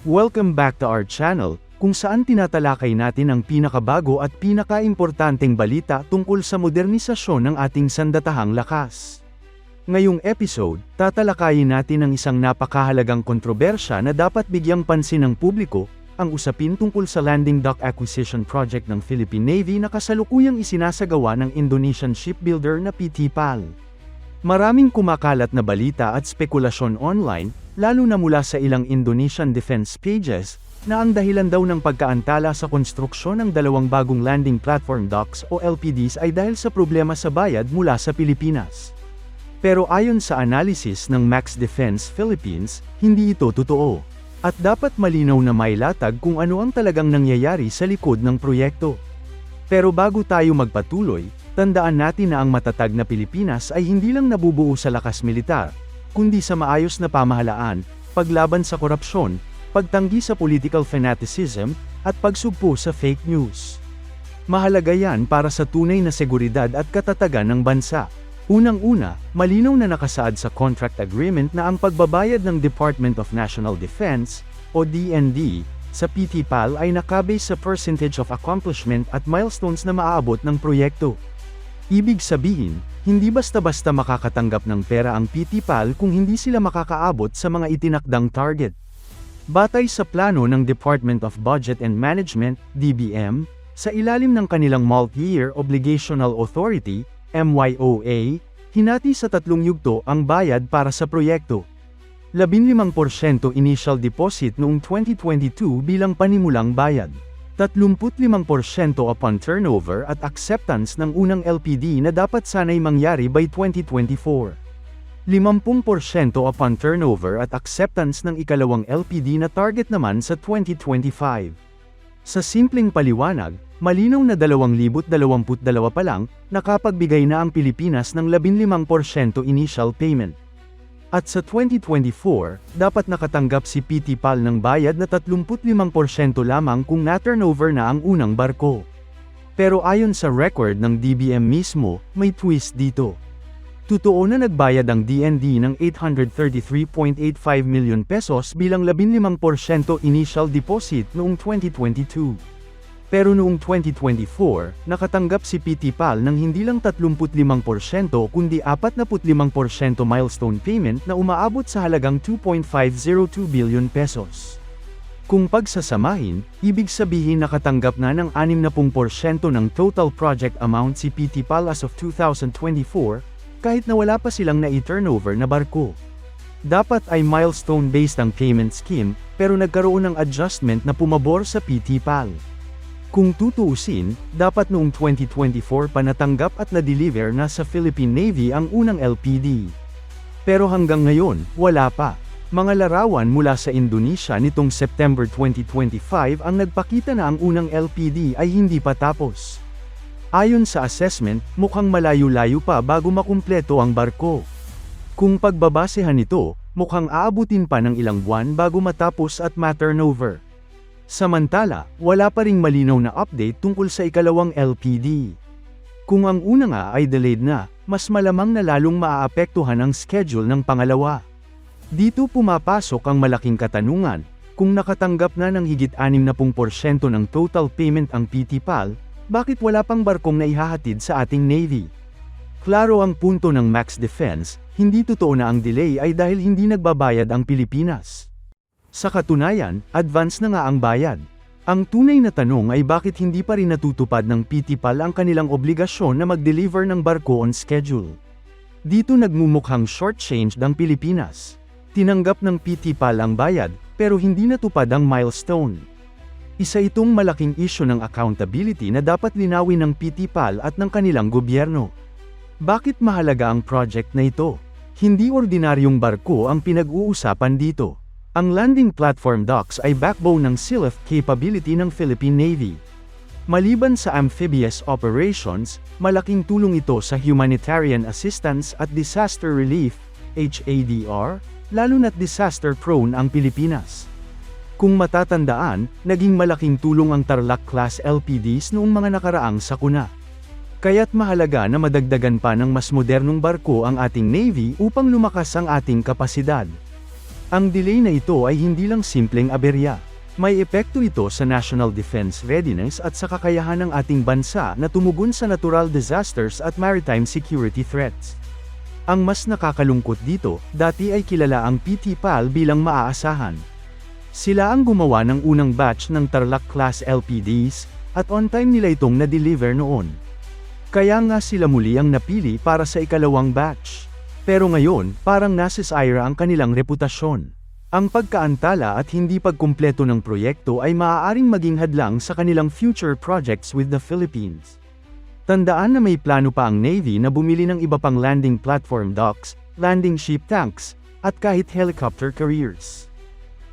Welcome back to our channel, kung saan tinatalakay natin ang pinakabago at pinakaimportanteng balita tungkol sa modernisasyon ng ating sandatahang lakas. Ngayong episode, tatalakayin natin ang isang napakahalagang kontrobersya na dapat bigyang pansin ng publiko, ang usapin tungkol sa landing dock acquisition project ng Philippine Navy na kasalukuyang isinasagawa ng Indonesian shipbuilder na PT PAL. Maraming kumakalat na balita at spekulasyon online, lalo na mula sa ilang Indonesian defense pages, na ang dahilan daw ng pagkaantala sa konstruksyon ng dalawang bagong landing platform docks o LPDs ay dahil sa problema sa bayad mula sa Pilipinas. Pero ayon sa analysis ng Max Defense Philippines, hindi ito totoo. At dapat malinaw na mailatag kung ano ang talagang nangyayari sa likod ng proyekto. Pero bago tayo magpatuloy, tandaan natin na ang matatag na Pilipinas ay hindi lang nabubuo sa lakas militar, kundi sa maayos na pamahalaan, paglaban sa korupsyon, pagtanggi sa political fanaticism, at pagsugpo sa fake news. Mahalaga yan para sa tunay na seguridad at katatagan ng bansa. Unang-una, malinaw na nakasaad sa contract agreement na ang pagbabayad ng Department of National Defense, o DND, sa PT PAL ay nakabase sa percentage of accomplishment at milestones na maaabot ng proyekto. Ibig sabihin, hindi basta-basta makakatanggap ng pera ang PT PAL kung hindi sila makakaabot sa mga itinakdang target. Batay sa plano ng Department of Budget and Management, DBM, sa ilalim ng kanilang Multi-Year Obligational Authority, MYOA, hinati sa tatlong yugto ang bayad para sa proyekto. 15% initial deposit noong 2022 bilang panimulang bayad. 35% upon turnover at acceptance ng unang LPD na dapat sanay mangyari by 2024. 50% upon turnover at acceptance ng ikalawang LPD na target naman sa 2025. Sa simpleng paliwanag, malinaw na 2022 pa lang, nakapagbigay na ang Pilipinas ng 15% initial payment. At sa 2024, dapat nakatanggap si PT PAL ng bayad na 35% lamang kung na-turnover na ang unang barko. Pero ayon sa record ng DBM mismo, may twist dito. Totoo na nagbayad ang DND ng 833.85 million pesos bilang 15% initial deposit noong 2022. Pero noong 2024, nakatanggap si PT PAL ng hindi lang 35% kundi 45% milestone payment na umaabot sa halagang 2.502 billion pesos. Kung pagsasamahin, ibig sabihin nakatanggap na ng 60% ng total project amount si PT PAL as of 2024, kahit na wala pa silang na-turnover na barko. Dapat ay milestone-based ang payment scheme, pero nagkaroon ng adjustment na pumabor sa PT PAL. Kung tutuusin, dapat noong 2024 pa natanggap at na-deliver na sa Philippine Navy ang unang LPD. Pero hanggang ngayon, wala pa. Mga larawan mula sa Indonesia nitong September 2025 ang nagpakita na ang unang LPD ay hindi pa tapos. Ayon sa assessment, mukhang malayo-layo pa bago makumpleto ang barko. Kung pagbabasehan nito, mukhang aabutin pa ng ilang buwan bago matapos at ma-turnover. Samantala, wala pa ring malinaw na update tungkol sa ikalawang LPD. Kung ang una nga ay delayed na, mas malamang na lalong maaapektuhan ang schedule ng pangalawa. Dito pumapasok ang malaking katanungan, kung nakatanggap na ng higit 60% ng total payment ang PT PAL, bakit wala pang barkong na ihahatid sa ating Navy? Klaro ang punto ng Max Defense, hindi totoo na ang delay ay dahil hindi nagbabayad ang Pilipinas. Sa katunayan, advance na nga ang bayad. Ang tunay na tanong ay bakit hindi pa rin natutupad ng PT PAL ang kanilang obligasyon na mag-deliver ng barko on schedule. Dito nagmumukhang shortchanged ang Pilipinas. Tinanggap ng PT PAL ang bayad, pero hindi natupad ang milestone. Isa itong malaking issue ng accountability na dapat linawin ng PT PAL at ng kanilang gobyerno. Bakit mahalaga ang project na ito? Hindi ordinaryong barko ang pinag-uusapan dito. Ang landing platform docks ay backbone ng sealift capability ng Philippine Navy. Maliban sa amphibious operations, malaking tulong ito sa humanitarian assistance at disaster relief, HADR, lalo na't disaster-prone ang Pilipinas. Kung matatandaan, naging malaking tulong ang Tarlac-class LPDs noong mga nakaraang sakuna. Kaya't mahalaga na madagdagan pa ng mas modernong barko ang ating Navy upang lumakas ang ating kapasidad. Ang delay na ito ay hindi lang simpleng aberya. May epekto ito sa national defense readiness at sa kakayahan ng ating bansa na tumugon sa natural disasters at maritime security threats. Ang mas nakakalungkot dito, dati ay kilala ang PT-PAL bilang maaasahan. Sila ang gumawa ng unang batch ng Tarlac-class LPDs, at on time nila itong na-deliver noon. Kaya nga sila muli ang napili para sa ikalawang batch. Pero ngayon, parang nasisira ang kanilang reputasyon. Ang pagkaantala at hindi pagkumpleto ng proyekto ay maaaring maging hadlang sa kanilang future projects with the Philippines. Tandaan na may plano pa ang Navy na bumili ng iba pang landing platform docks, landing ship tanks, at kahit helicopter carriers.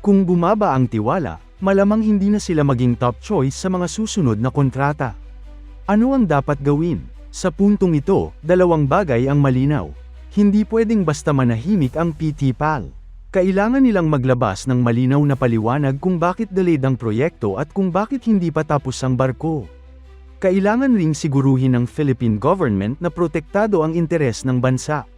Kung bumaba ang tiwala, malamang hindi na sila maging top choice sa mga susunod na kontrata. Ano ang dapat gawin? Sa puntong ito, dalawang bagay ang malinaw. Hindi pwedeng basta manahimik ang PT-PAL. Kailangan nilang maglabas ng malinaw na paliwanag kung bakit delayed ang proyekto at kung bakit hindi pa tapos ang barko. Kailangan ring siguruhin ng Philippine government na protektado ang interes ng bansa.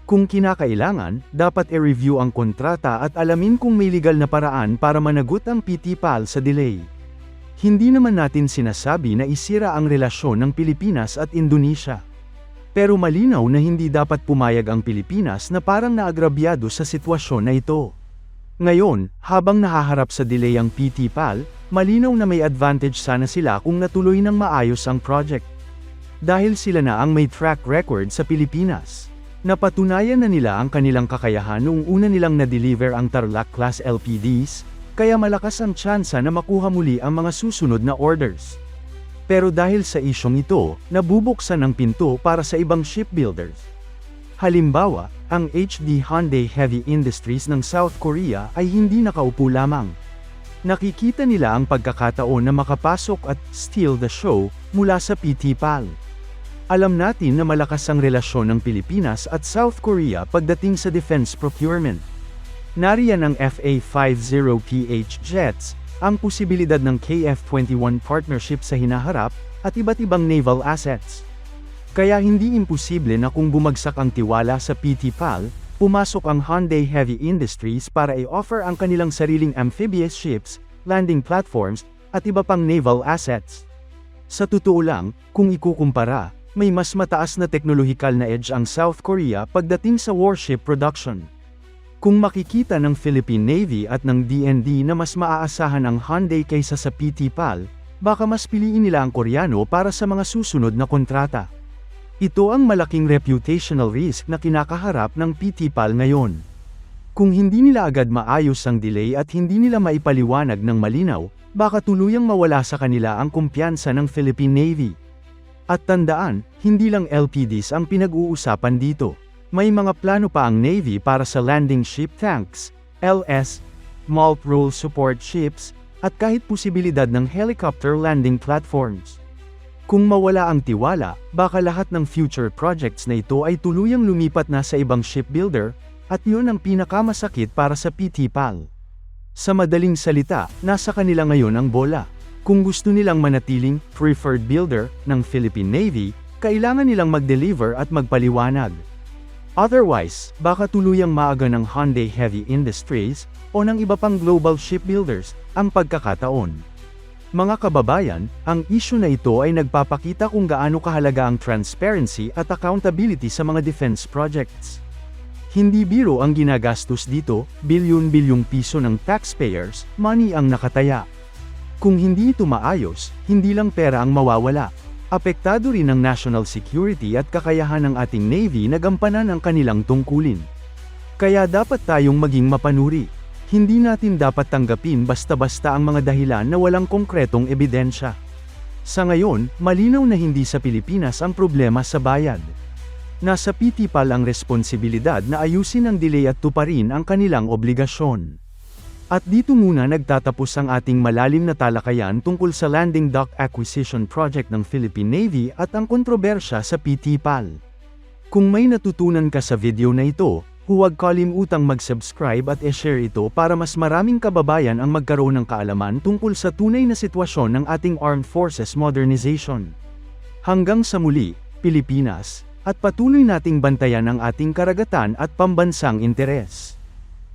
Kung kinakailangan, dapat i-review ang kontrata at alamin kung may legal na paraan para managot ang PT-PAL sa delay. Hindi naman natin sinasabi na isira ang relasyon ng Pilipinas at Indonesia. Pero malinaw na hindi dapat pumayag ang Pilipinas na parang naagrabyado sa sitwasyon na ito. Ngayon, habang nahaharap sa delay ang PT-PAL, malinaw na may advantage sana sila kung natuloy ng maayos ang project. Dahil sila na ang may track record sa Pilipinas. Napatunayan na nila ang kanilang kakayahan noong una nilang na-deliver ang Tarlac-class LPDs, kaya malakas ang tsansa na makuha muli ang mga susunod na orders. Pero dahil sa isyong ito, nabubuksan ang pinto para sa ibang shipbuilders. Halimbawa, ang HD Hyundai Heavy Industries ng South Korea ay hindi nakaupo lamang. Nakikita nila ang pagkakataon na makapasok at steal the show mula sa PT-PAL. Alam natin na malakas ang relasyon ng Pilipinas at South Korea pagdating sa defense procurement. Nariyan ang FA-50PH jets, ang posibilidad ng KF-21 partnership sa hinaharap, at iba't ibang naval assets. Kaya hindi imposible na kung bumagsak ang tiwala sa PT-PAL, pumasok ang Hyundai Heavy Industries para i-offer ang kanilang sariling amphibious ships, landing platforms, at iba pang naval assets. Sa totoo lang, kung ikukumpara, may mas mataas na teknolohikal na edge ang South Korea pagdating sa warship production. Kung makikita ng Philippine Navy at ng DND na mas maaasahan ang Hyundai kaysa sa PT-PAL, baka mas piliin nila ang Koreano para sa mga susunod na kontrata. Ito ang malaking reputational risk na kinakaharap ng PT-PAL ngayon. Kung hindi nila agad maayos ang delay at hindi nila maipaliwanag ng malinaw, baka tuluyang mawala sa kanila ang kumpiyansa ng Philippine Navy. At tandaan, hindi lang LPDs ang pinag-uusapan dito. May mga plano pa ang Navy para sa landing ship tanks, LS, multi-role support ships, at kahit posibilidad ng helicopter landing platforms. Kung mawala ang tiwala, baka lahat ng future projects na ito ay tuluyang lumipat na sa ibang shipbuilder, at yun ang pinakamasakit para sa PT-PAL. Sa madaling salita, nasa kanila ngayon ang bola. Kung gusto nilang manatiling preferred builder ng Philippine Navy, kailangan nilang mag-deliver at magpaliwanag. Otherwise, baka tuluyang maaga ng Hyundai Heavy Industries, o ng iba pang global shipbuilders, ang pagkakataon. Mga kababayan, ang issue na ito ay nagpapakita kung gaano kahalaga ang transparency at accountability sa mga defense projects. Hindi biro ang ginagastos dito, bilyon-bilyong piso ng taxpayers, money ang nakataya. Kung hindi ito maayos, hindi lang pera ang mawawala. Apektado rin ang national security at kakayahan ng ating Navy na gampanan ang kanilang tungkulin. Kaya dapat tayong maging mapanuri. Hindi natin dapat tanggapin basta-basta ang mga dahilan na walang konkretong ebidensya. Sa ngayon, malinaw na hindi sa Pilipinas ang problema sa bayad. Nasa PT-PAL ang responsibilidad na ayusin ang delay at tuparin ang kanilang obligasyon. At dito muna nagtatapos ang ating malalim na talakayan tungkol sa landing dock acquisition project ng Philippine Navy at ang kontrobersya sa PT-PAL. Kung may natutunan ka sa video na ito, huwag kalimutang mag-subscribe at i-share ito para mas maraming kababayan ang magkaroon ng kaalaman tungkol sa tunay na sitwasyon ng ating Armed Forces modernization. Hanggang sa muli, Pilipinas, at patuloy nating bantayan ang ating karagatan at pambansang interes.